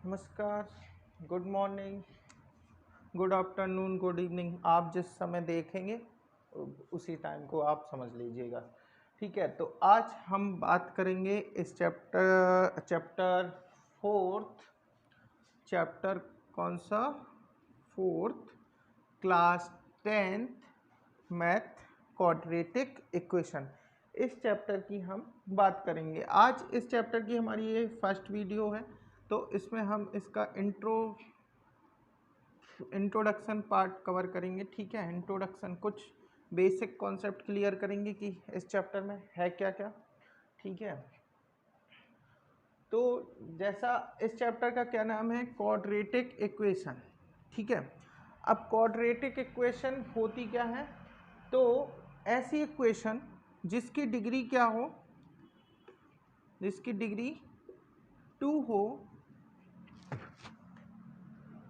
नमस्कार, good morning, good afternoon, good evening. आप जिस समय देखेंगे उसी टाइम को आप समझ लीजिएगा। ठीक है, तो आज हम बात करेंगे इस चैप्टर फोर्थ। चैप्टर कौन सा? Fourth, class 10th math, quadratic equation. इस चैप्टर की हम बात करेंगे। आज इस चैप्टर की हमारी ये फर्स्ट वीडियो है, तो इसमें हम इसका इंट्रोडक्शन पार्ट कवर करेंगे। ठीक है, इंट्रोडक्शन, कुछ बेसिक कॉन्सेप्ट क्लियर करेंगे कि इस चैप्टर में है क्या क्या। ठीक है, तो जैसा इस चैप्टर का क्या नाम है, क्वाड्रेटिक इक्वेशन। ठीक है, अब क्वाड्रेटिक इक्वेशन होती क्या है? तो ऐसी इक्वेशन जिसकी डिग्री क्या हो, जिसकी डिग्री 2 हो।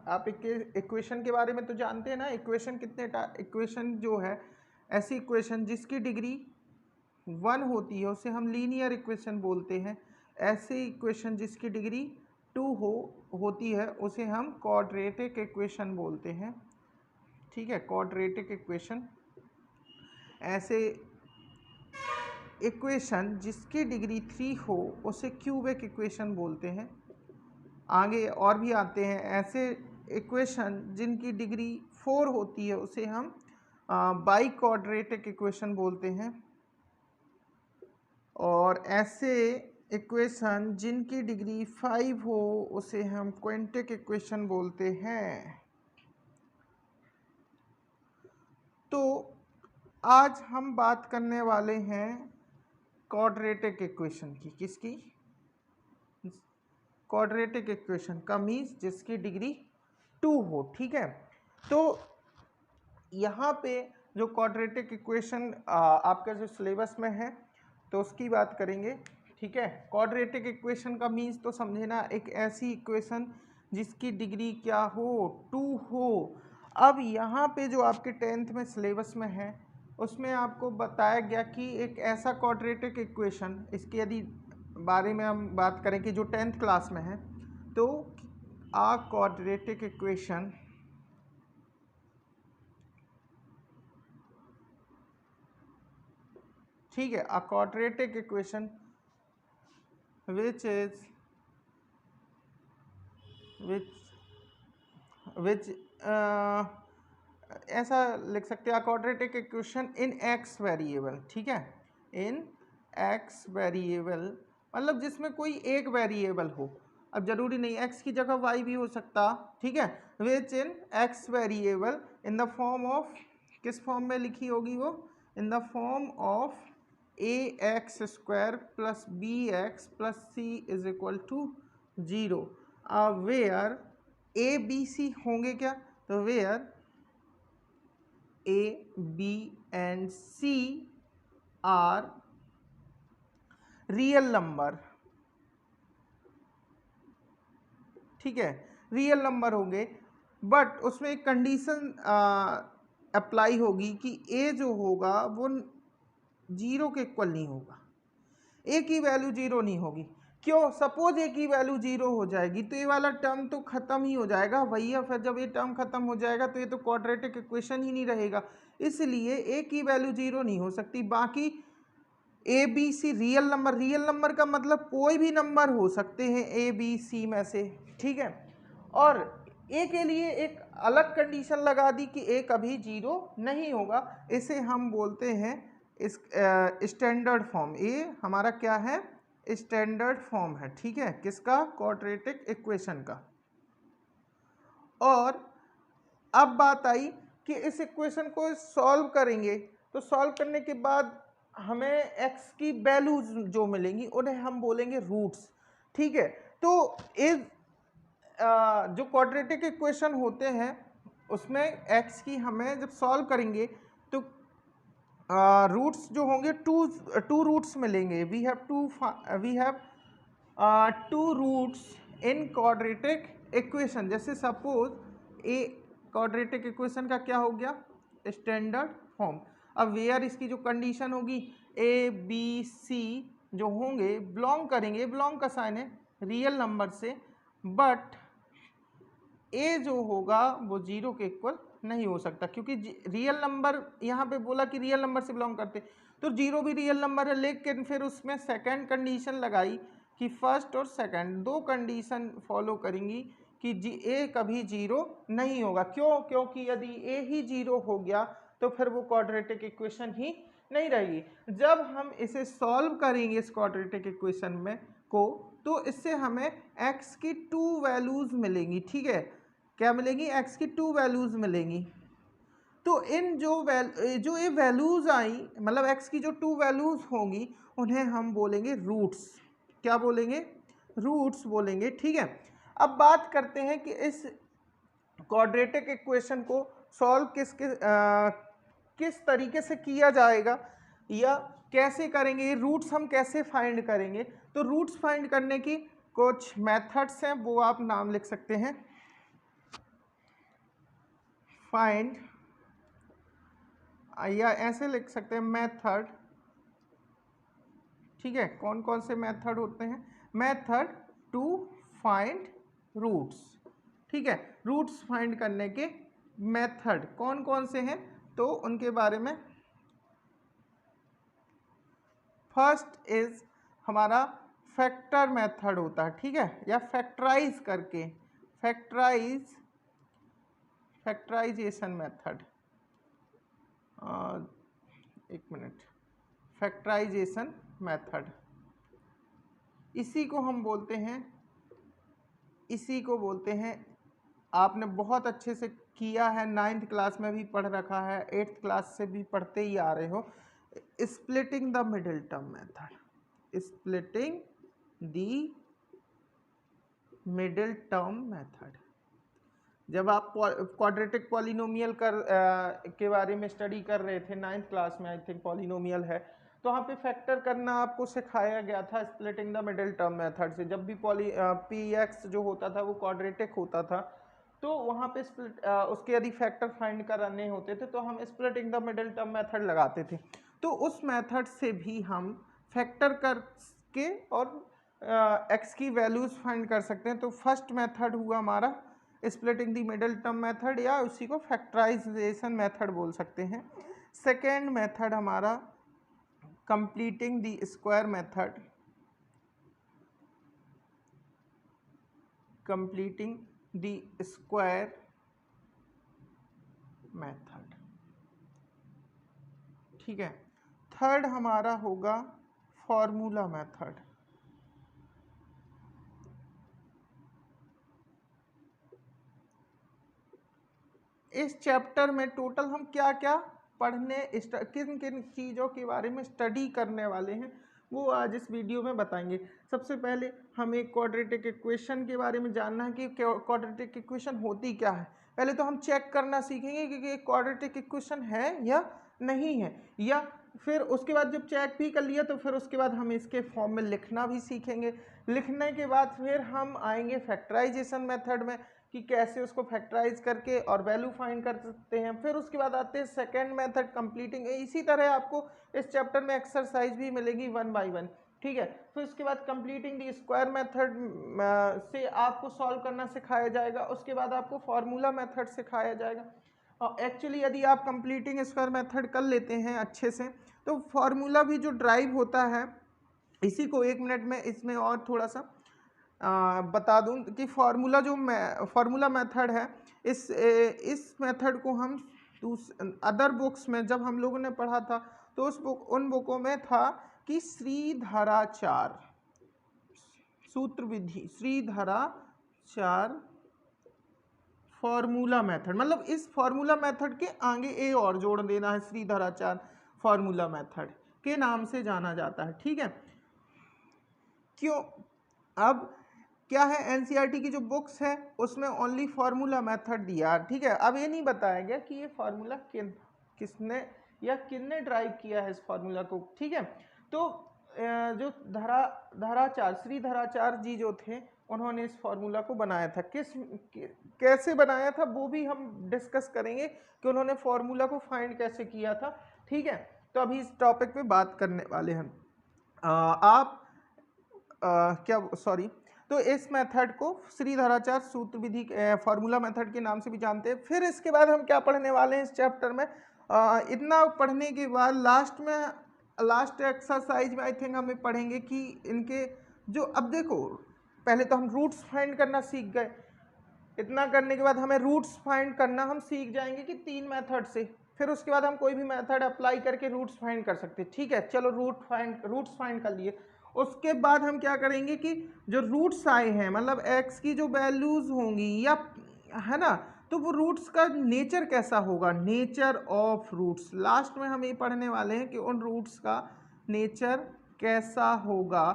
आप इक्वेशन के बारे में तो जानते हैं ना, इक्वेशन इक्वेशन जो है, ऐसी इक्वेशन जिसकी डिग्री 1 होती है उसे हम लीनियर इक्वेशन बोलते हैं। ऐसी इक्वेशन जिसकी डिग्री 2 होती है उसे हम क्वाड्रेटिक इक्वेशन बोलते हैं। ठीक है, क्वाड्रेटिक इक्वेशन। ऐसे इक्वेशन जिसकी डिग्री 3 हो उसे क्यूबिक इक्वेशन बोलते हैं। आगे और भी आते हैं। ऐसे इक्वेशन जिनकी डिग्री 4 होती है उसे हम बाई क्वाड्रेटिक इक्वेशन बोलते हैं। और ऐसे इक्वेशन जिनकी डिग्री 5 हो उसे हम क्वाड्रेटिक इक्वेशन बोलते हैं। तो आज हम बात करने वाले हैं क्वाड्रेटिक इक्वेशन की। किसकी? क्वाड्रेटिक इक्वेशन का मीन्स जिसकी डिग्री 2 हो। ठीक है, तो यहाँ पे जो क्वाड्रेटिक इक्वेशन आपका जो सिलेबस में है तो उसकी बात करेंगे। ठीक है, क्वाड्रेटिक इक्वेशन का मीन्स तो समझे ना, एक ऐसी इक्वेशन जिसकी डिग्री क्या हो, 2 हो। अब यहाँ पे जो आपके 10th में सिलेबस में है उसमें आपको बताया गया कि एक ऐसा क्वाड्रेटिक इक्वेशन, इसके यदि बारे में हम बात करें कि जो 10th क्लास में है, तो आ क्वाड्रेटिक इक्वेशन ठीक है, a quadratic equation which ऐसा लिख सकते हैं quadratic equation in x variable. ठीक है, इन एक्स वेरिएबल मतलब जिसमें कोई एक वेरिएबल हो। अब जरूरी नहीं एक्स की जगह वाई भी हो सकता। ठीक है, which in x variable in the form of, किस फॉर्म में लिखी होगी वो? In the form of ax² plus bx plus c is equal to 0। Where A B C होंगे क्या? तो where A, B and C are real number. ठीक है, रियल नंबर होंगे, बट उसमें एक कंडीशन अप्लाई होगी कि A जो होगा वो 0 के इक्वल नहीं होगा, A की वैल्यू 0 नहीं होगी। क्यों? सपोज A की वैल्यू 0 हो जाएगी तो ये वाला टर्म तो खत्म ही हो जाएगा भैया। फिर जब ये टर्म खत्म हो जाएगा तो ये तो क्वाड्रेटिक इक्वेशन ही नहीं रहेगा। इसलिए A की वैल्यू 0 नहीं हो सकती। बाकी A B C real number, real number का मतलब कोई भी नंबर हो सकते हैं ए बी सी में से। ठीक है, और ए के लिए एक अलग कंडीशन लगा दी कि ए कभी 0 नहीं होगा। इसे हम बोलते हैं इस स्टैंडर्ड फॉर्म। ए हमारा क्या है? स्टैंडर्ड फॉर्म है। ठीक है, किसका? क्वाड्रेटिक इक्वेशन का। और अब बात आई कि इस इक्वेशन को सॉल्व करेंगे तो सॉल्व करने के बाद हमें x की वैल्यूज जो मिलेंगी उन्हें हम बोलेंगे रूट्स। ठीक है, तो इस जो क्वाड्रेटिक इक्वेशन होते हैं उसमें x की हमें जब सॉल्व करेंगे तो रूट्स जो होंगे टू रूट्स मिलेंगे। We have two roots in quadratic equation. जैसे सपोज ए क्वाड्रेटिक इक्वेशन का क्या हो गया? Standard form. अब वेयर इसकी जो कंडीशन होगी, ए बी सी जो होंगे बिलोंग करेंगे, बिलोंग का साइन है रियल नंबर से, बट ए जो होगा वो 0 के इक्वल नहीं हो सकता, क्योंकि रियल नंबर यहाँ पे बोला कि रियल नंबर से बिलोंग करते, तो 0 भी रियल नंबर है, लेकिन फिर उसमें सेकंड कंडीशन लगाई कि फर्स्ट और सेकंड दो कंडीशन फॉलो करेंगी कि ए कभी 0 नहीं होगा। क्यों? क्योंकि यदि ए ही 0 हो गया तो फिर वो क्वाड्रेटिक इक्वेशन ही नहीं रहेगी। जब हम इसे सॉल्व करेंगे इस क्वाड्रेटिक इक्वेशन में को, तो इससे हमें x की 2 वैल्यूज़ मिलेंगी। ठीक है, क्या मिलेंगी? x की 2 वैल्यूज़ मिलेंगी। तो इन जो ये वैल्यूज़ आई, मतलब x की जो 2 वैल्यूज़ होंगी उन्हें हम बोलेंगे रूट्स। क्या बोलेंगे? रूट्स बोलेंगे। ठीक है, अब बात करते हैं कि इस क्वाड्रेटिक इक्वेशन को सॉल्व किस तरीके से किया जाएगा या कैसे करेंगे, ये रूट्स हम कैसे फाइंड करेंगे। तो रूट्स फाइंड करने की कुछ मेथड्स हैं, वो आप नाम लिख सकते हैं। फाइंड, या ऐसे लिख सकते हैं मेथड। ठीक है, कौन कौन से मेथड होते हैं? Method to find roots. ठीक है, रूट्स फाइंड करने के मेथड कौन कौन से हैं, तो उनके बारे में फर्स्ट इज हमारा फैक्टर मेथड होता है। ठीक है, या फैक्टराइज करके, फैक्टराइजेशन मेथड, एक मिनट, फैक्टराइजेशन मेथड, इसी को हम बोलते हैं, आपने बहुत अच्छे से किया है, 9th क्लास में भी पढ़ रखा है, 8th क्लास से भी पढ़ते ही आ रहे हो, splitting the middle term method. Splitting the middle term method. जब आप क्वाड्रेटिक पॉलिनोमियल के बारे में स्टडी कर रहे थे 9th क्लास में, आई थिंक पॉलिनोमियल है, तो वहाँ पे फैक्टर करना आपको सिखाया गया था splitting the middle term method से। जब भी पी एक्स जो होता था वो क्वाड्रेटिक होता था, तो वहाँ पे उसके यदि फैक्टर फाइंड करने होते थे तो हम splitting the middle term method लगाते थे। तो उस मेथड से भी हम फैक्टर करके और एक्स की वैल्यूज़ फाइंड कर सकते हैं। तो फर्स्ट मेथड हुआ हमारा splitting the middle term method, या उसी को फैक्टराइजेशन मेथड बोल सकते हैं। सेकेंड मेथड हमारा completing the square method, completing the square method. ठीक है, थर्ड हमारा होगा फॉर्मूला मेथड। इस चैप्टर में टोटल हम क्या क्या पढ़ने, किन किन चीज़ों के बारे में स्टडी करने वाले हैं वो आज इस वीडियो में बताएंगे। सबसे पहले हमें क्वाड्रेटिक इक्वेशन के बारे में जानना है कि क्वाड्रेटिक इक्वेशन होती क्या है। पहले तो हम चेक करना सीखेंगे कि क्वाड्रेटिक इक्वेशन है या नहीं है, या फिर उसके बाद जब चेक भी कर लिया तो फिर उसके बाद हम इसके फॉर्म में लिखना भी सीखेंगे। लिखने के बाद फिर हम आएंगे फैक्टराइजेशन मेथड में कि कैसे उसको फैक्टराइज करके और वैल्यू फाइंड कर सकते हैं। फिर उसके बाद आते हैं सेकेंड मेथड कंप्लीटिंग। इसी तरह आपको इस चैप्टर में एक्सरसाइज भी मिलेगी 1 by 1। ठीक है, फिर उसके बाद कंप्लीटिंग दी स्क्वायर मेथड से आपको सॉल्व करना सिखाया जाएगा। उसके बाद आपको फार्मूला मेथड सिखाया जाएगा। और एक्चुअली यदि आप कंप्लीटिंग स्क्वायर मेथड कर लेते हैं अच्छे से, तो फार्मूला भी जो ड्राइव होता है, इसी को 1 मिनट में इसमें और थोड़ा सा बता दूं कि फार्मूला मेथड है, इस मेथड को हम अदर बुक्स में जब हम लोगों ने पढ़ा था तो उन बुकों में था कि श्रीधराचार्य सूत्र विधि, श्रीधराचार्य फार्मूला मेथड, मतलब इस फार्मूला मेथड के आगे ए और जोड़ देना है, श्रीधराचार्य फार्मूला मेथड के नाम से जाना जाता है। ठीक है, क्यों? अब क्या है, एनसीईआरटी की जो बुक्स है उसमें ओनली फार्मूला मेथड दिया। ठीक है, अब ये नहीं बताया गया कि ये फार्मूला किसने ड्राइव किया है इस फार्मूला को। ठीक है, तो जो श्रीधराचार्य जी जो थे, उन्होंने इस फार्मूला को बनाया था। कैसे बनाया था वो भी हम डिस्कस करेंगे कि उन्होंने फार्मूला को फाइंड कैसे किया था। ठीक है, तो अभी इस टॉपिक पे बात करने वाले हैं। तो इस मेथड को श्रीधराचार्य सूत्र विधि फॉर्मूला मेथड के नाम से भी जानते हैं। फिर इसके बाद हम क्या पढ़ने वाले हैं इस चैप्टर में, इतना पढ़ने के बाद लास्ट एक्सरसाइज में आई थिंक हमें पढ़ेंगे कि इनके जो, अब देखो पहले तो हम रूट्स फाइंड करना सीख गए, इतना करने के बाद हमें रूट्स फाइंड करना हम सीख जाएंगे कि 3 मेथड से, फिर उसके बाद हम कोई भी मेथड अप्लाई करके रूट्स फाइंड कर सकते हैं। ठीक है, चलो रूट्स फाइंड कर लिए। उसके बाद हम क्या करेंगे कि जो रूट्स आए हैं, मतलब x की जो वैल्यूज होंगी या, है ना, तो वो रूट्स का नेचर कैसा होगा, नेचर ऑफ रूट्स। लास्ट में हम ये पढ़ने वाले हैं कि उन रूट्स का नेचर कैसा होगा।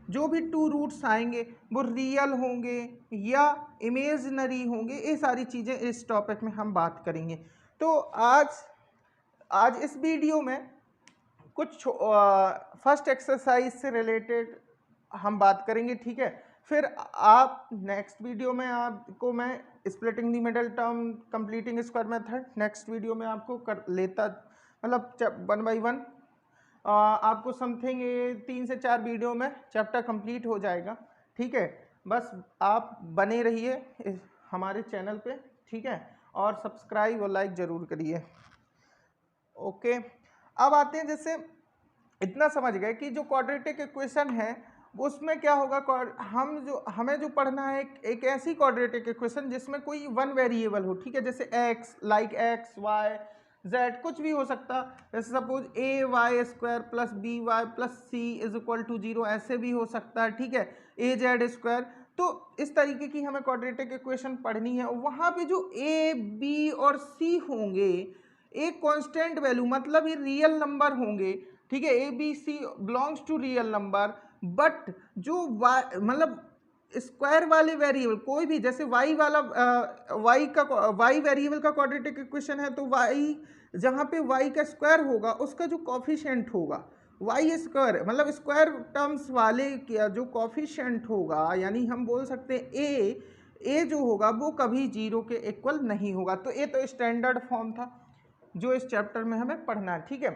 जो भी 2 रूट्स आएंगे वो रियल होंगे या इमेजिनरी होंगे, ये सारी चीज़ें इस टॉपिक में हम बात करेंगे। तो आज इस वीडियो में कुछ फर्स्ट एक्सरसाइज से रिलेटेड हम बात करेंगे। ठीक है, फिर आप नेक्स्ट वीडियो में आपको मैं splitting the middle term, completing square method, next video में आपको कर लेता, मतलब 1 बाय 1 आपको समथिंग 3 से 4 वीडियो में चैप्टर कंप्लीट हो जाएगा। ठीक है, बस आप बने रहिए हमारे चैनल पे, ठीक है, और सब्सक्राइब और लाइक ज़रूर करिए। ओके, अब आते हैं, जैसे इतना समझ गए कि जो क्वाड्रेटिक इक्वेशन है उसमें क्या होगा, हमें जो पढ़ना है एक ऐसी क्वाड्रेटिक इक्वेशन जिसमें कोई 1 वेरिएबल हो। ठीक है, जैसे x, like x, y, z कुछ भी हो सकता, जैसे suppose ay² plus by plus c is equal to 0, ऐसे भी हो सकता है। ठीक है, az², तो इस तरीके की हमें क्वाड्रेटिक इक्वेशन पढ़नी है। वहाँ पे जो a, b और c होंगे एक कांस्टेंट वैल्यू, मतलब ये रियल नंबर होंगे। ठीक है, A B C belongs to real number, but जो y, मतलब स्क्वायर वाले वेरिएबल कोई भी, जैसे y वाला y वेरिएबल का क्वाड्रेटिक इक्वेशन है, तो y जहाँ पे y का स्क्वायर होगा उसका जो कॉफिशिएंट होगा y², मतलब स्क्वायर टर्म्स वाले का जो कॉफिशिएंट होगा, यानी हम बोल सकते हैं a जो होगा वो कभी 0 के इक्वल नहीं होगा। तो ये तो स्टैंडर्ड फॉर्म था जो इस चैप्टर में हमें पढ़ना है। ठीक है,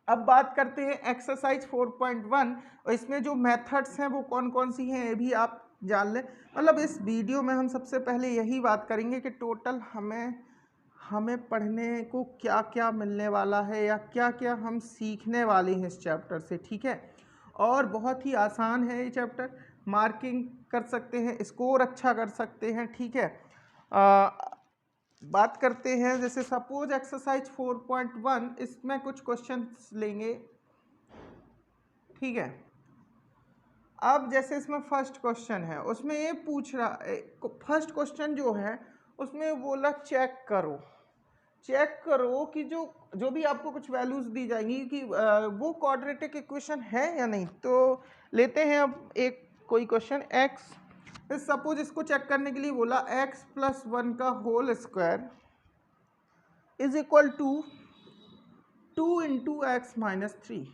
अब बात करते हैं एक्सरसाइज 4.1, और इसमें जो मेथड्स हैं वो कौन कौन सी हैं ये भी आप जान लें। मतलब इस वीडियो में हम सबसे पहले यही बात करेंगे कि टोटल हमें पढ़ने को क्या क्या मिलने वाला है या क्या क्या हम सीखने वाले हैं इस चैप्टर से। ठीक है, और बहुत ही आसान है ये चैप्टर, मार्किंग कर सकते हैं, स्कोर अच्छा कर सकते हैं। ठीक है, बात करते हैं, जैसे सपोज एक्सरसाइज 4.1, इसमें कुछ क्वेश्चंस लेंगे। ठीक है, अब जैसे इसमें फर्स्ट क्वेश्चन है, उसमें ये पूछ रहा, फर्स्ट क्वेश्चन जो है उसमें बोला चेक करो कि जो भी आपको कुछ वैल्यूज दी जाएंगी कि वो क्वाड्रेटिक इक्वेशन है या नहीं। तो लेते हैं अब एक कोई क्वेश्चन x, सपोज इसको चेक करने के लिए बोला x + 1 का whole square is equal to 2 × x - 3।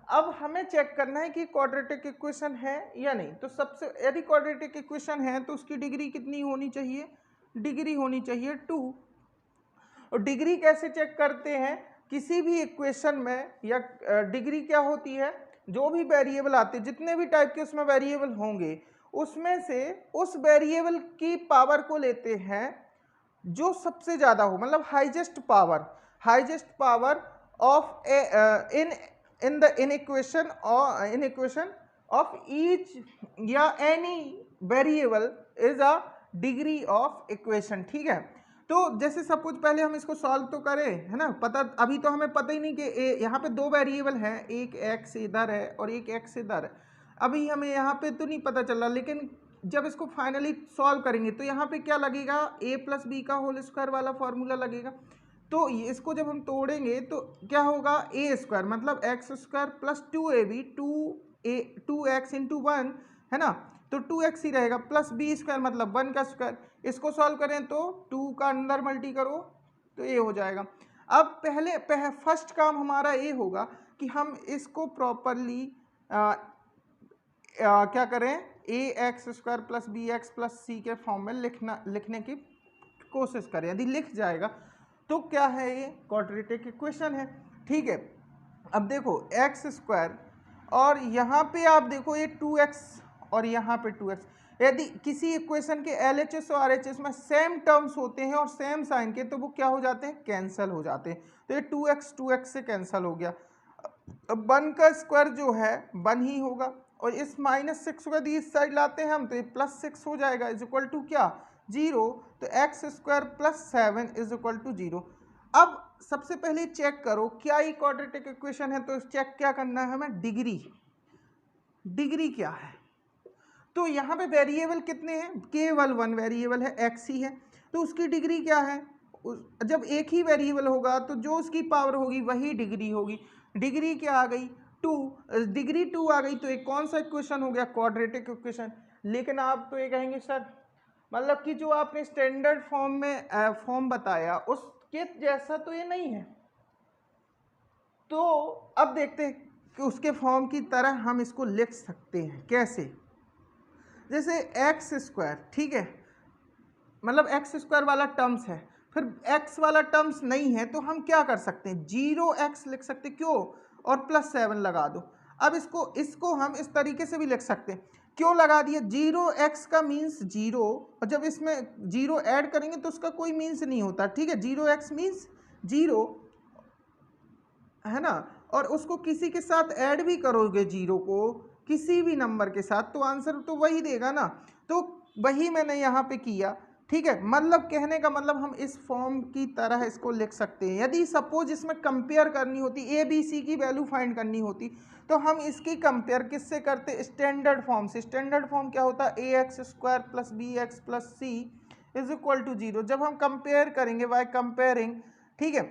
अब हमें चेक करना है कि क्वाड्रेटिक इक्वेशन है या नहीं। तो सबसे, यदि क्वाड्रेटिक इक्वेशन है तो उसकी डिग्री कितनी होनी चाहिए, डिग्री होनी चाहिए 2। और डिग्री कैसे चेक करते हैं किसी भी इक्वेशन में, या डिग्री क्या होती है, जो भी वेरिएबल आते हैं, जितने भी टाइप के उसमें वेरिएबल होंगे, उसमें से उस वेरिएबल की पावर को लेते हैं जो सबसे ज़्यादा हो, मतलब highest power of in equation of each या any variable is a degree of equation. ठीक है, तो जैसे सपोज पहले हम इसको सॉल्व तो करें, है ना, पता अभी तो हमें पता ही नहीं कि यहाँ पे 2 वेरिएबल हैं, एक x इधर है और एक x इधर है। अभी हमें यहाँ पे तो नहीं पता चल रहा, लेकिन जब इसको फाइनली सॉल्व करेंगे तो यहाँ पे क्या लगेगा, a + b का होल स्क्वायर वाला फॉर्मूला लगेगा। तो इसको जब हम तोड़ेंगे तो क्या होगा, a², मतलब x² + 2ab, 2x × 1, है ना, तो 2x ही रहेगा, प्लस b² मतलब 1 का स्क्वायर। इसको सॉल्व करें तो 2 का अंदर मल्टी करो तो ये हो जाएगा। अब फर्स्ट काम हमारा ये होगा कि हम इसको प्रॉपरली क्या करें, ax² + bx + c के फॉर्म में लिखने की कोशिश करें। यदि लिख जाएगा तो क्या है, ये क्वाड्रेटिक इक्वेशन है। ठीक है, अब देखो x² और यहाँ पे आप देखो ये 2x और यहाँ पे 2x। यदि किसी इक्वेशन के LHS और RHS में सेम टर्म्स होते हैं और सेम साइन के, तो वो क्या हो जाते हैं, कैंसल हो जाते हैं। तो ये 2x से कैंसल हो गया। अब 1 का स्क्वायर जो है 1 ही होगा, और इस -6 को यदि इस साइड लाते हैं हम तो ये +6 हो जाएगा, इज इक्वल टू क्या, 0। तो x² + 7 इज इक्वल टू 0। अब सबसे पहले चेक करो क्या ये क्वाड्रेटिक इक्वेशन है, तो चेक क्या करना है हमें, डिग्री क्या है। तो यहाँ पे वेरिएबल कितने हैं, केवल 1 वेरिएबल है, x ही है, तो उसकी डिग्री क्या है। जब एक ही वेरिएबल होगा तो जो उसकी पावर होगी वही डिग्री होगी। डिग्री क्या आ गई, 2, डिग्री 2 आ गई, तो एक कौन सा इक्वेशन हो गया, क्वाड्रेटिक इक्वेशन। लेकिन आप तो ये कहेंगे सर मतलब कि जो आपने स्टैंडर्ड फॉर्म में फॉर्म बताया उसके जैसा तो ये नहीं है। तो अब देखते हैं कि उसके फॉर्म की तरह हम इसको लिख सकते हैं कैसे। जैसे x², ठीक है, मतलब x² वाला टर्म्स है, फिर x वाला टर्म्स नहीं है, तो हम क्या कर सकते हैं, 0x लिख सकते हैं, क्यों, और +7 लगा दो। अब इसको हम इस तरीके से भी लिख सकते हैं, क्यों लगा दिया, 0x का मीन्स 0, और जब इसमें 0 ऐड करेंगे तो उसका कोई मीन्स नहीं होता, ठीक है, 0x मीन्स 0, है ना। और उसको किसी के साथ ऐड भी करोगे 0 को किसी भी नंबर के साथ, तो आंसर तो वही देगा ना। तो वही मैंने यहाँ पे किया, ठीक है। मतलब कहने का मतलब हम इस फॉर्म की तरह इसको लिख सकते हैं। यदि सपोज इसमें कंपेयर करनी होती, ABC की वैल्यू फाइंड करनी होती, तो हम इसकी कंपेयर किससे करते, स्टैंडर्ड फॉर्म से। स्टैंडर्ड फॉर्म क्या होता है, ax² + bx + c is equal to 0। जब हम कंपेयर करेंगे बाय कंपेयरिंग, ठीक है,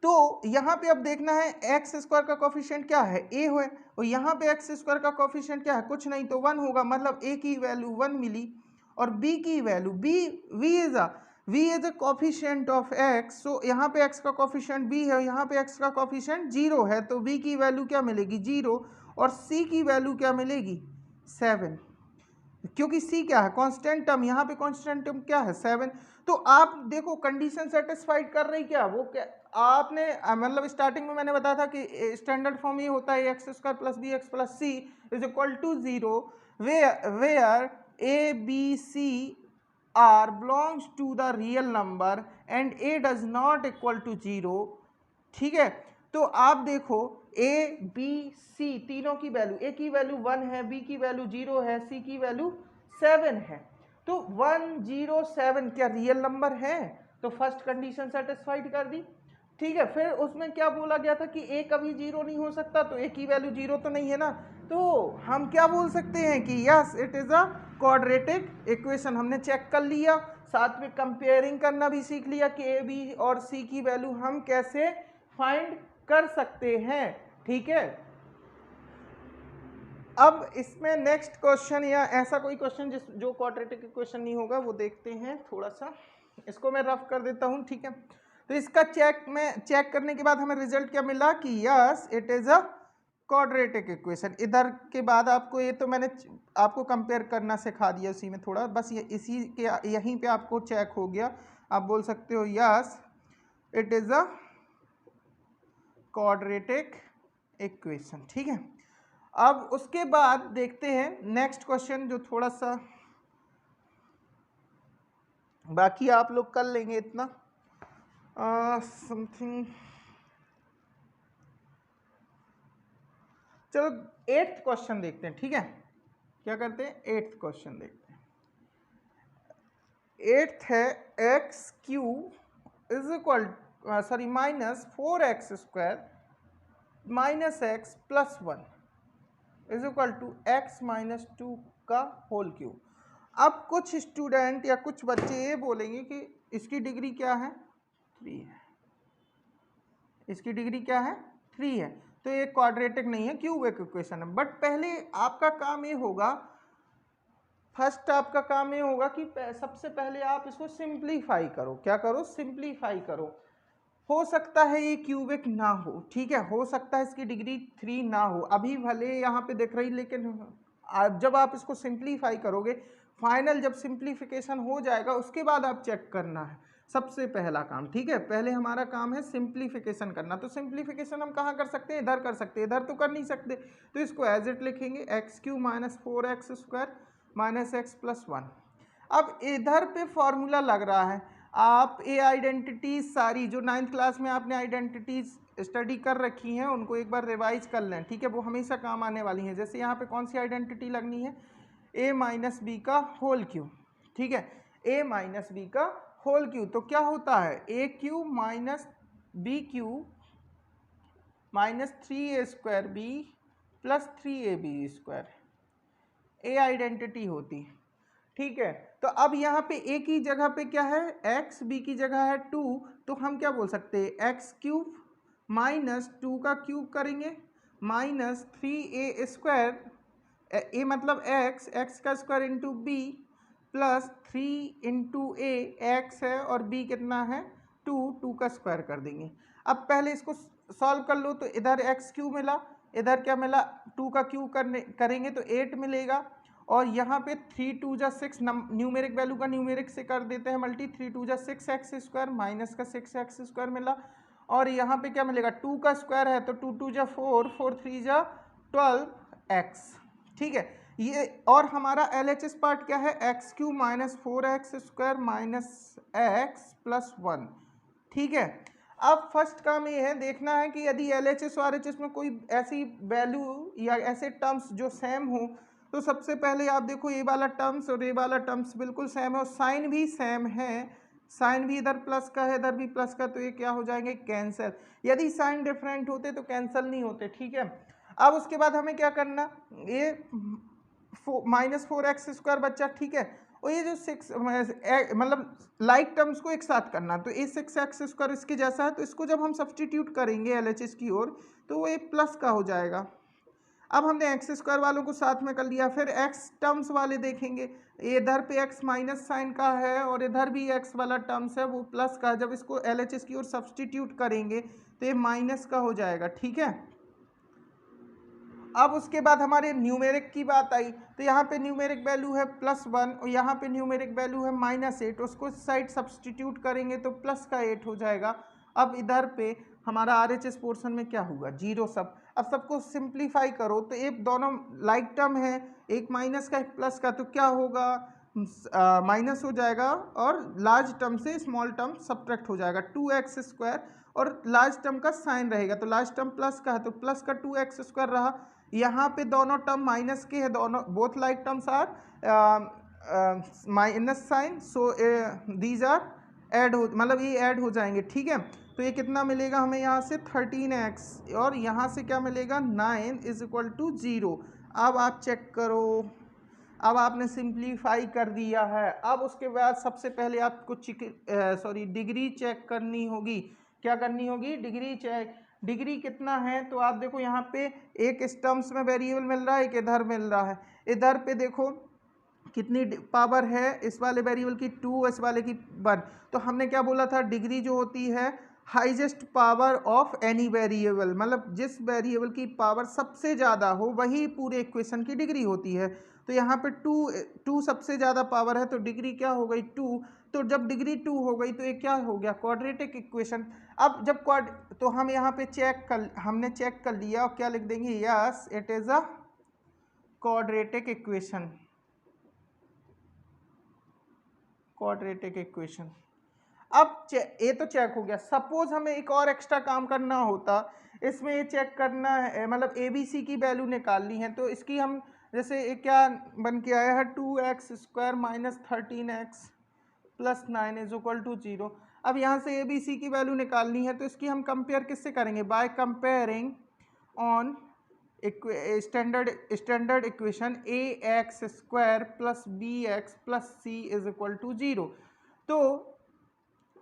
तो यहाँ पे अब देखना है x² का कोफिशिएंट क्या है, a है, और यहाँ पे x² का कोफिशिएंट क्या है, कुछ नहीं तो 1 होगा, मतलब a की वैल्यू 1 मिली, और b की value v is a coefficient of x, सो यहाँ पे x का कोफिशिएंट b है, यहाँ पे x का कोफिशिएंट 0 है, तो b की वैल्यू क्या मिलेगी, 0, और c की वैल्यू क्या मिलेगी, 7, क्योंकि c क्या है, कांस्टेंट टर्म, यहाँ पे कांस्टेंट टर्म क्या है, 7। तो आप देखो कंडीशन सेटिस्फाइड कर रही क्या, वो क्या आपने मतलब स्टार्टिंग में मैंने बताया था कि स्टैंडर्ड फॉर्म ये होता है x² + bx + c is equal to 0 where a b c r belongs to the real number and a does not equal to 0, ठीक है। तो आप देखो a b c तीनों की वैल्यू, a की वैल्यू 1 है, b की वैल्यू 0 है, c की वैल्यू 7 है, तो 1 0 7 क्या रियल नंबर है, तो फर्स्ट कंडीशन सेटिस्फाइड कर दी, ठीक है। फिर उसमें क्या बोला गया था कि a कभी 0 नहीं हो सकता, तो a की वैल्यू 0 तो नहीं है ना, तो हम क्या बोल सकते हैं कि yes it is a quadratic equation. हमने चेक कर लिया, साथ में कंपेयरिंग करना भी सीख लिया कि a b और c की वैल्यू हम कैसे फाइंड कर सकते हैं, ठीक है। अब इसमें नेक्स्ट क्वेश्चन या ऐसा कोई क्वेश्चन जो क्वाड्रेटिक इक्वेशन नहीं होगा वो देखते हैं, थोड़ा सा इसको मैं रफ कर देता हूं, ठीक है। तो इसका चेक करने के बाद हमें रिजल्ट क्या मिला कि yes it is a quadratic equation. इधर के बाद आपको ये तो मैंने आपको कंपेयर करना सिखा दिया उसी में थोड़ा, बस ये इसी के यहीं पे आपको चेक हो गया, आप बोल सकते हो yes it is a quadratic equation, ठीक है। अब उसके बाद देखते हैं नेक्स्ट क्वेश्चन जो थोड़ा सा बाकी आप लोग कर लेंगे इतना समथिंग। चलो 8th क्वेश्चन देखते हैं, ठीक है। क्या करते हैं, 8th क्वेश्चन देखते हैं। 8th है x³ is equal sorry -4x² - x + 1 is equal to x - 2 का होल क्यूब। अब कुछ स्टूडेंट या कुछ बच्चे ये बोलेंगे कि इसकी डिग्री क्या है, 3 है, इसकी डिग्री क्या है, 3 है, तो ये क्वाड्रेटिक नहीं है, क्यूबिक इक्वेशन है। बट पहले आपका काम ये होगा, फर्स्ट आपका काम ये होगा कि सबसे पहले आप इसको सिंप्लीफाई करो। क्या करो, सिंप्लीफाई करो। हो सकता है ये क्यूबिक ना हो, ठीक है, हो सकता है इसकी डिग्री 3 ना हो, अभी भले यहाँ पे दिख रही, लेकिन जब आप इसको सिंप्लीफाई करोगे, फाइनल जब सिंप्लीफिकेशन हो जाएगा उसके बाद आप चेक करना है। सबसे पहला काम, ठीक है। पहले हमारा काम है सिंप्लीफिकेशन करना। तो सिंप्लीफिकेशन हम कहाँ कर सकते हैं, इधर कर सकते हैं, इधर तो कर नहीं सकते, तो इसको एज इट लिखेंगे x³ minus 4x² minus x plus 1। अब इधर पे फॉर्मूला लग रहा है, आप ये आइडेंटिटीज सारी जो 9th क्लास में आपने आइडेंटिटीज स्टडी कर रखी हैं उनको एक बार रिवाइज कर लें, ठीक है, वो हमेशा काम आने वाली हैं। जैसे यहाँ पे कौन सी आइडेंटिटी लगनी है, a माइनस बी का होल क्यूब, ठीक है, a माइनस बी का होल क्यूब। तो क्या होता है, a³ minus b³ minus 3a² b plus 3ab², ए आइडेंटिटी होती, ठीक है। तो अब यहाँ पे a की जगह पे क्या है, x, b की जगह है 2, तो हम क्या बोल सकते हैं, x³ माइनस 2 का क्यूब करेंगे माइनस 3a², a मतलब x का square into b plus 3 into A, x है और b कितना है 2 का स्क्वायर कर देंगे। अब पहले इसको सॉल्व कर लो, तो इधर x³ मिला, इधर क्या मिला, 2 का क्यूब करेंगे तो 8 मिलेगा, और यहाँ पे 3 2 जा 6, न्यूमेरिक वैल्यू का न्यूमेरिक से कर देते हैं मल्टी, 3 2 जा 6x² माइनस का 6x² मिला, और यहाँ पे क्या मिलेगा, 2 का स्क्वायर है तो 2 2 जा 4, 4 3 जा 12x, ठीक है। ये और हमारा LHS पार्ट क्या है, x³ minus 4x² minus x plus 1, ठीक है। अब फर्स्ट काम ये है, देखना है कि यदि LHS और RHS में कोई ऐसी वैल्यू या ऐसे टर्म्स जो सेम हो, तो सबसे पहले आप देखो ये वाला टर्म्स और ये वाला टर्म्स बिल्कुल सेम है और साइन भी सेम है, साइन भी इधर प्लस का है इधर भी प्लस का, तो ये क्या हो जाएंगे, कैंसिल। यदि साइन डिफरेंट होते तो कैंसिल नहीं होते, ठीक है। अब उसके बाद हमें क्या करना, ये माइनस 4x² बच्चा, ठीक है, और ये जो 6 मतलब लाइक टर्म्स को एक साथ करना, तो ये 6x² इसके जैसा है, तो इसको जब हम सब्सटीट्यूट करेंगे LHS की ओर तो वो एक प्लस का हो जाएगा। अब हमने x² वालों को साथ में कर लिया, फिर x टर्म्स वाले देखेंगे, इधर पे x माइनस साइन का है और इधर भी x वाला टर्म्स है वो प्लस का, जब इसको LHS की ओर सब्सटीट्यूट करेंगे तो ये माइनस का हो जाएगा, ठीक है। अब उसके बाद हमारे न्यूमेरिक की बात आई, तो यहाँ पे न्यूमेरिक वैल्यू है +1 और यहाँ पे न्यूमेरिक वैल्यू है -8, उसको साइड सब्सटीट्यूट करेंगे तो प्लस का 8 हो जाएगा। अब इधर पे हमारा RHS पोर्शन में क्या होगा, 0 सब। अब सबको सिंप्लीफाई करो तो एक दोनों लाइक टर्म है, एक माइनस का एक प्लस का, तो क्या होगा, माइनस हो जाएगा और लार्ज टर्म से स्मॉल टर्म सब्ट्रैक्ट हो जाएगा, 2x² और लार्ज टर्म का साइन रहेगा, तो लार्ज टर्म प्लस का है तो प्लस का 2x² रहा। यहाँ पे दोनों टर्म माइनस के हैं, दोनों both like terms are minus sign, so these are add हो, मतलब ये ऐड हो जाएंगे, ठीक है। तो ये कितना मिलेगा हमें यहाँ से 13x और यहाँ से क्या मिलेगा 9 = 0। अब आप चेक करो, अब आपने सिंप्लीफाई कर दिया है। अब उसके बाद सबसे पहले आपको डिग्री चेक करनी होगी। क्या करनी होगी, डिग्री चेक। डिग्री कितना है तो आप देखो यहाँ पे एक इस टर्म्स में वेरिएबल मिल रहा है, एक इधर मिल रहा है। इधर पे देखो कितनी पावर है इस वाले वेरिएबल की 2, इस वाले की 1। तो हमने क्या बोला था, डिग्री जो होती है highest power of any variable, मतलब जिस वेरिएबल की पावर सबसे ज़्यादा हो वही पूरे इक्वेशन की डिग्री होती है। तो यहाँ पे 2 सबसे ज़्यादा पावर है तो डिग्री क्या हो गई 2। तो जब डिग्री 2 हो गई तो ये क्या हो गया, क्वाड्रेटिक इक्वेशन। अब जब तो हम यहाँ पे हमने चेक कर लिया और क्या लिख देंगे, yes it is a quadratic equation, quadratic equation. अब ये तो चेक हो गया। सपोज हमें एक और एक्स्ट्रा काम करना होता, इसमें ये चेक करना है, मतलब ABC की वैल्यू निकालनी है, तो इसकी हम जैसे ये क्या बन के आया है 2x² माइनस 13x प्लस 9 = 0। अब यहाँ से ABC की वैल्यू निकालनी है तो इसकी हम कंपेयर किससे करेंगे, by comparing on standard equation ax² plus bx plus c = 0। तो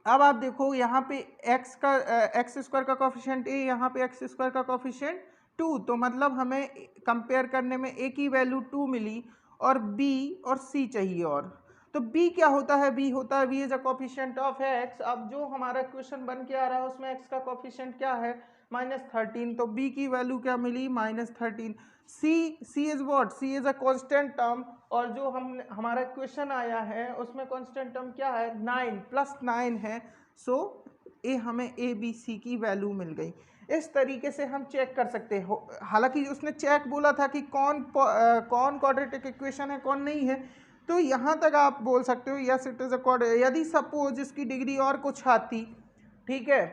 अब आप देखो यहाँ पे x² का कोफिशिएंट a, यहाँ पे x² का कोफिशिएंट 2, तो मतलब हमें कंपेयर करने में a की वैल्यू 2 मिली और b और c चाहिए, और तो b क्या होता है, b होता है v is a coefficient of x। अब जो हमारा क्वेश्चन बन के आ रहा है उसमें x का कोफिशिएंट क्या है, -13, तो b की वैल्यू क्या मिली -13। c is what, c is a constant term, और जो हमारा क्वेश्चन आया है उसमें कांस्टेंट टर्म क्या है 9 +9 है। सो ये हमें a b c की वैल्यू मिल गई। इस तरीके से हम चेक कर सकते हो, हालांकि उसने चेक बोला था कि कौन क्वाड्रेटिक इक्वेशन है कौन नहीं है, तो यहाँ तक आप बोल सकते हो yes it is a quadratic. यदि सपोज इसकी डिग्री और कुछ आती, ठीक है,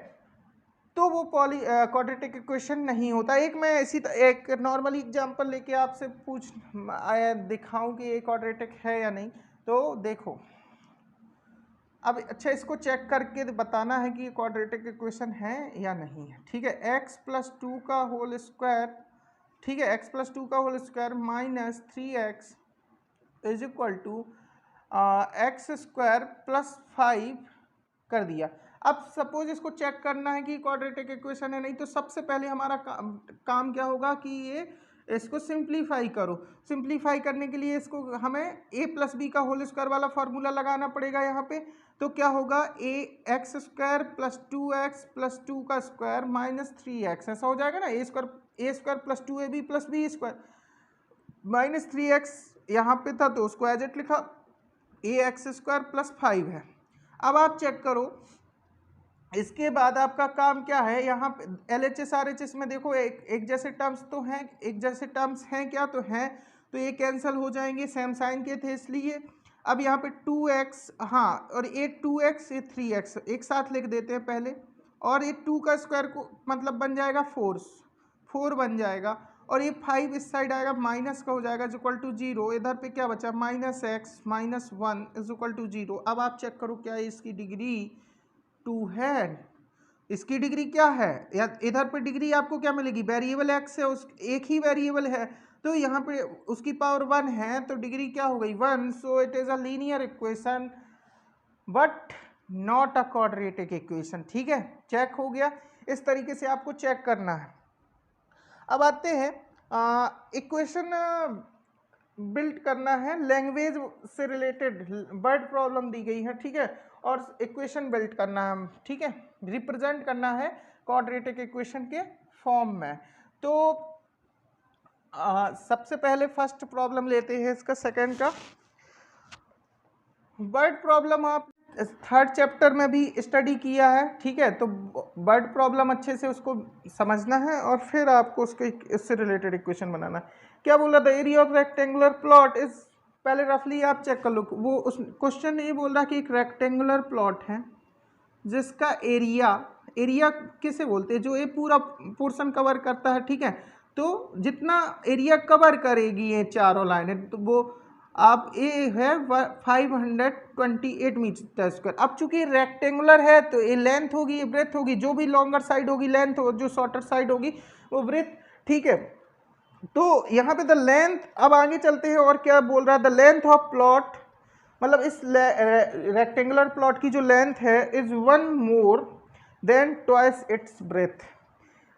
तो वो क्वाड्रेटिक इक्वेशन नहीं होता। एक मैं एक नॉर्मली एग्जांपल लेके आपसे दिखाऊं कि ये क्वाड्रेटिक है या नहीं। तो देखो अब, अच्छा इसको चेक करके बताना है कि ये क्वाड्रेटिक इक्वेशन है या नहीं है। ठीक है, x + 2 का होल स्क्वायर, ठीक है, x + 2 का whole square -3x is equal to x² + 5 कर दिया। अब सपोज इसको चेक करना है कि क्वाड्रेटिक इक्वेशन है नहीं, तो सबसे पहले हमारा काम क्या होगा कि ये इसको सिंप्लीफाई करो। सिंप्लीफाई करने के लिए इसको हमें a + b का होल स्क्वायर वाला फार्मूला लगाना पड़ेगा यहाँ पे। तो क्या होगा, x² + 2x + 2 का स्क्वायर -3x, ऐसा हो जाएगा ना, a² + 2ab + b² -3x यहाँ पे था तो उसको एज इट लिखा, ax² + 5 है। अब आप चेक करो, इसके बाद आपका काम क्या है, यहाँ पे LHS RHS में देखो एक जैसे टर्म्स तो हैं, एक जैसे टर्म्स हैं क्या, तो हैं, तो ये कैंसिल हो जाएंगे, सेम साइन के थे इसलिए। अब यहाँ पे 2x, हाँ, और ये 2x ये 3x एक साथ लिख देते हैं पहले, और ये 2 का स्क्वायर को मतलब बन जाएगा 4 बन जाएगा, और ये 5 इस साइड आएगा, माइनस का हो जाएगा इक्वल टू 0। इधर पे क्या बचा, -x - 1 इज इक्वल टू 0। अब आप चेक करो क्या इसकी डिग्री 2 है, इसकी डिग्री क्या है, या इधर पे डिग्री आपको क्या मिलेगी, वेरिएबल x है, उस एक ही वेरिएबल है, तो यहाँ पे उसकी पावर 1 है, तो डिग्री क्या हो गई 1। So it is a linear equation but not a quadratic equation. ठीक है, चेक हो गया। इस तरीके से आपको चेक करना है। अब आते हैं इक्वेशन बिल्ड करना है, लैंग्वेज से रिलेटेड वर्ड प्रॉब्लम दी गई है, ठीक है, और इक्वेशन बिल्ड करना है, ठीक है, रिप्रेजेंट करना है क्वाड्रेटिक इक्वेशन के फॉर्म में। तो सबसे पहले फर्स्ट प्रॉब्लम लेते हैं इसका, सेकंड का वर्ड प्रॉब्लम आप थर्ड चैप्टर में भी स्टडी किया है, ठीक है, तो वर्ड प्रॉब्लम अच्छे से उसको समझना है और फिर आपको उसके इससे रिलेटेड इक्वेशन बनाना है। क्या बोल रहा था, area of rectangular plot is, पहले रफली आप चेक कर लो, वो उस क्वेश्चन ये बोल रहा कि एक रेक्टेंगुलर प्लॉट है जिसका एरिया किसे बोलते हैं, जो ये पूरा पोर्शन कवर करता है, ठीक है, तो जितना एरिया कवर करेगी ये चारों लाइनें, तो वो आप ए है 528 मीटर स्क्वायर। अब चूंकि रेक्टेंगुलर है तो ये लेंथ होगी, ये ब्रेथ होगी, जो भी लॉन्गर साइड होगी लेंथ, और जो शॉर्टर साइड होगी वो ब्रेथ, ठीक है। तो यहाँ पे द लेंथ, अब आगे चलते हैं और क्या बोल रहा है, द लेंथ ऑफ प्लॉट, मतलब इस रेक्टेंगुलर प्लॉट की जो लेंथ है is 1 more than twice its breath.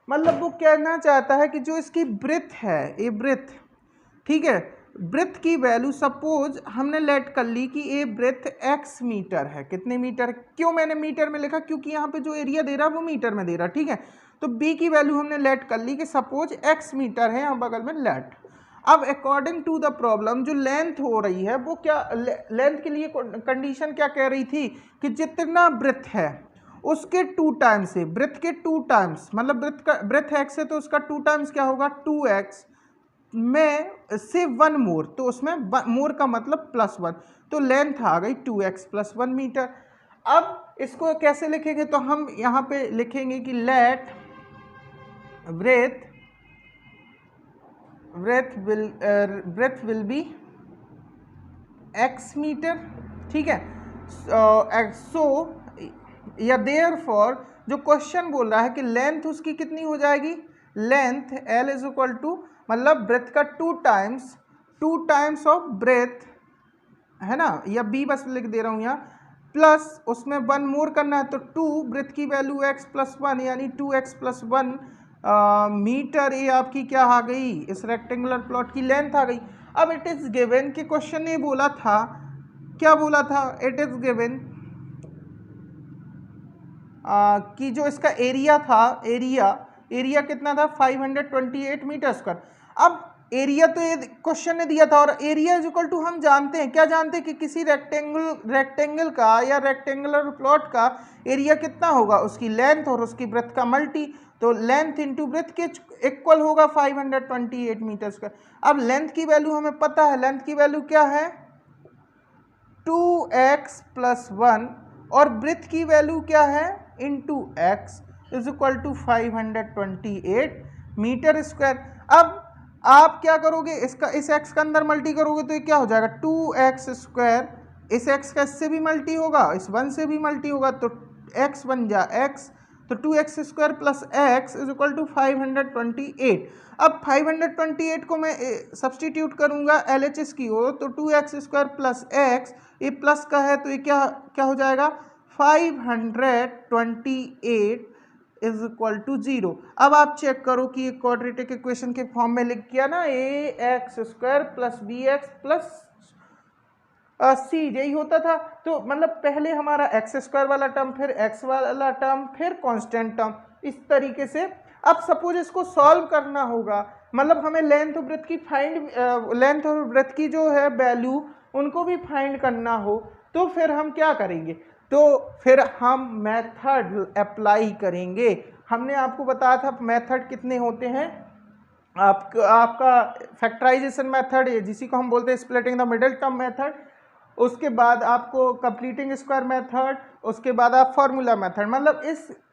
मतलब वो कहना चाहता है कि जो इसकी ब्रेथ है, ये ब्रेथ, ठीक है, ब्रेथ की वैल्यू सपोज हमने लेट कर ली कि ये ब्रेथ x मीटर है। कितने मीटर, क्यों मैंने मीटर में लिखा, क्योंकि यहाँ पे जो एरिया दे रहा है वो मीटर में दे रहा है, ठीक है। तो b की वैल्यू हमने लेट कर ली कि सपोज x मीटर है, यहाँ बगल में लेट। अब अकॉर्डिंग टू द प्रॉब्लम जो लेंथ हो रही है वो क्या, लेंथ के लिए कंडीशन क्या कह रही थी कि जितना ब्रेथ है उसके 2 टाइम्स है, ब्रेथ के 2 टाइम्स, मतलब ब्रेथ x है तो उसका 2 टाइम्स क्या होगा 2x में से 1 मोर, तो उसमें मोर का मतलब +1, तो लेंथ आ गई 2x + 1 मीटर। अब इसको कैसे लिखेंगे, तो हम यहाँ पे लिखेंगे कि let breadth will be x meter, ठीक है। सो या देयरफॉर जो क्वेश्चन बोल रहा है कि लेंथ उसकी कितनी हो जाएगी, length L is equal to, मतलब ब्रेथ का 2 टाइम्स ऑफ ब्रेथ है ना, या b बस लिख दे रहा हूँ यहाँ, प्लस उसमें 1 मोर करना है, तो 2 ब्रेथ की वैल्यू x + 1 यानी 2x + 1 मीटर, ये आपकी क्या आ गई, इस रेक्टेंगुलर प्लॉट की लेंथ आ गई। अब इट इज गिवन कि क्वेश्चन ने बोला था, क्या बोला था, इट इज गिवन कि जो इसका एरिया था, एरिया एरिया कितना था 528 मीटर स्क्वायर। अब एरिया तो ये क्वेश्चन ने दिया था, और एरिया इज इक्वल टू हम जानते हैं, क्या जानते हैं कि किसी रेक्टेंगल का या रेक्टेंगुलर प्लॉट का एरिया कितना होगा, उसकी लेंथ और उसकी ब्रेथ का मल्टी। तो लेंथ इंटू ब्रेथ के इक्वल होगा 528 मीटर स्क्वायर। अब लेंथ की वैल्यू हमें पता है, लेंथ की वैल्यू क्या है 2x + 1, और ब्रेथ की वैल्यू क्या है into x is equal to 528 meter square. अब आप क्या करोगे, इसका इस x का अंदर मल्टी करोगे तो ये क्या हो जाएगा 2x², इस x का इससे भी मल्टी होगा, इस 1 से भी मल्टी होगा, तो x बन जा x, तो 2x² + x is equal to 528। अब 528 को मैं सब्सटीट्यूट करूंगा LHS की ओर, तो 2x² + x, ये प्लस का है तो ये क्या क्या हो जाएगा 528 इज इक्वल टू 0। अब आप चेक करो कि ये क्वाड्रेटिक इक्वेशन के फॉर्म में लिख किया ना, ax² + bx + c, यही होता था। तो मतलब पहले हमारा x² वाला टर्म, फिर x वाला टर्म, फिर कांस्टेंट टर्म, इस तरीके से। अब सपोज इसको सॉल्व करना होगा, मतलब हमें लेंथ और ब्रेथ की लेंथ और ब्रेथ की जो है वैल्यू उनको भी फाइंड करना हो, तो फिर हम क्या करेंगे, तो फिर हम मेथड अप्लाई करेंगे। हमने आपको बताया था मेथड कितने होते हैं, आपका फैक्टराइजेशन मेथड, जिसी को हम बोलते हैं splitting the middle term method, उसके बाद आपको कंप्लीटिंग स्क्वायर मेथड, उसके बाद आप फॉर्मूला मेथड। मतलब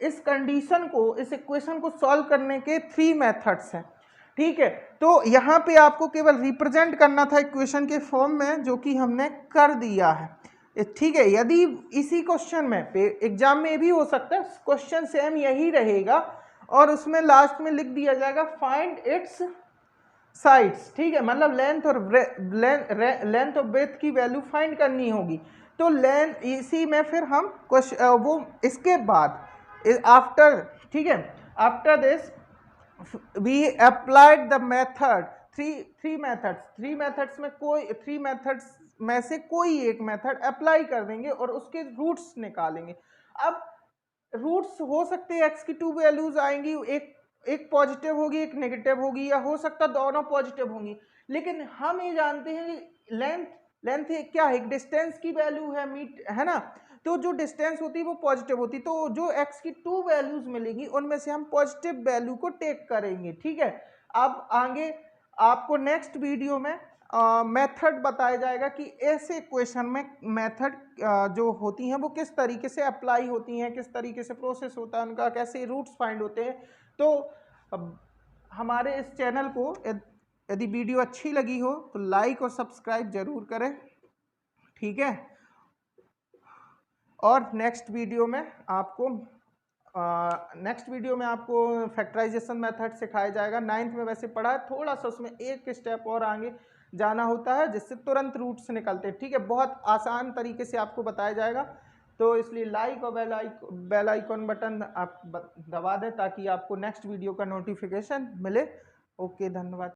इस कंडीशन को, इस इक्वेशन को सॉल्व करने के 3 मेथड्स हैं, ठीक है। तो यहाँ पे आपको केवल रिप्रेजेंट करना था इक्वेशन के फॉर्म में, जो कि हमने कर दिया है, ठीक है। यदि इसी क्वेश्चन में एग्जाम में भी हो सकता है क्वेश्चन सेम यही रहेगा, और उसमें लास्ट में लिख दिया जाएगा फाइंड इट्स साइड्स, ठीक है। मतलब लेंथ और ब्रेथ की वैल्यू फाइंड करनी होगी। तो लेंथ इसी में फिर हम वो इसके बाद आफ्टर, ठीक है, after this we applied the method, three methods में से कोई एक मेथड अप्लाई कर देंगे और उसके रूट्स निकालेंगे। अब रूट्स हो सकते हैं x की 2 वैल्यूज आएंगी, एक पॉजिटिव होगी, एक नेगेटिव होगी, या हो सकता दोनों पॉजिटिव होंगी। लेकिन हम ये जानते हैं कि लेंथ क्या है, एक डिस्टेंस की वैल्यू है, है ना। तो जो डिस्टेंस होती है वो पॉजिटिव होती है, तो जो x की 2 वैल्यूज मिलेगी उनमें से हम पॉजिटिव वैल्यू को टेक करेंगे, ठीक है। अब आगे आपको नेक्स्ट वीडियो में मेथड बताया जाएगा कि ऐसे क्वेश्चन में मेथड जो होती हैं वो किस तरीके से अप्लाई होती हैं, किस तरीके से प्रोसेस होता है उनका, कैसे रूट्स फाइंड होते हैं। तो हमारे इस चैनल को यदि वीडियो अच्छी लगी हो तो लाइक और सब्सक्राइब जरूर करें, ठीक है। और नेक्स्ट वीडियो में आपको फैक्टराइजेशन मेथड सिखाया जाएगा। 9th में वैसे पढ़ा है, थोड़ा सा उसमें एक स्टेप और आगे जाना होता है जिससे तुरंत रूट्स निकलते हैं, ठीक है। बहुत आसान तरीके से आपको बताया जाएगा, तो इसलिए लाइक और बेल आइकॉन बटन आप दबा दें ताकि आपको नेक्स्ट वीडियो का नोटिफिकेशन मिले। ओके, धन्यवाद।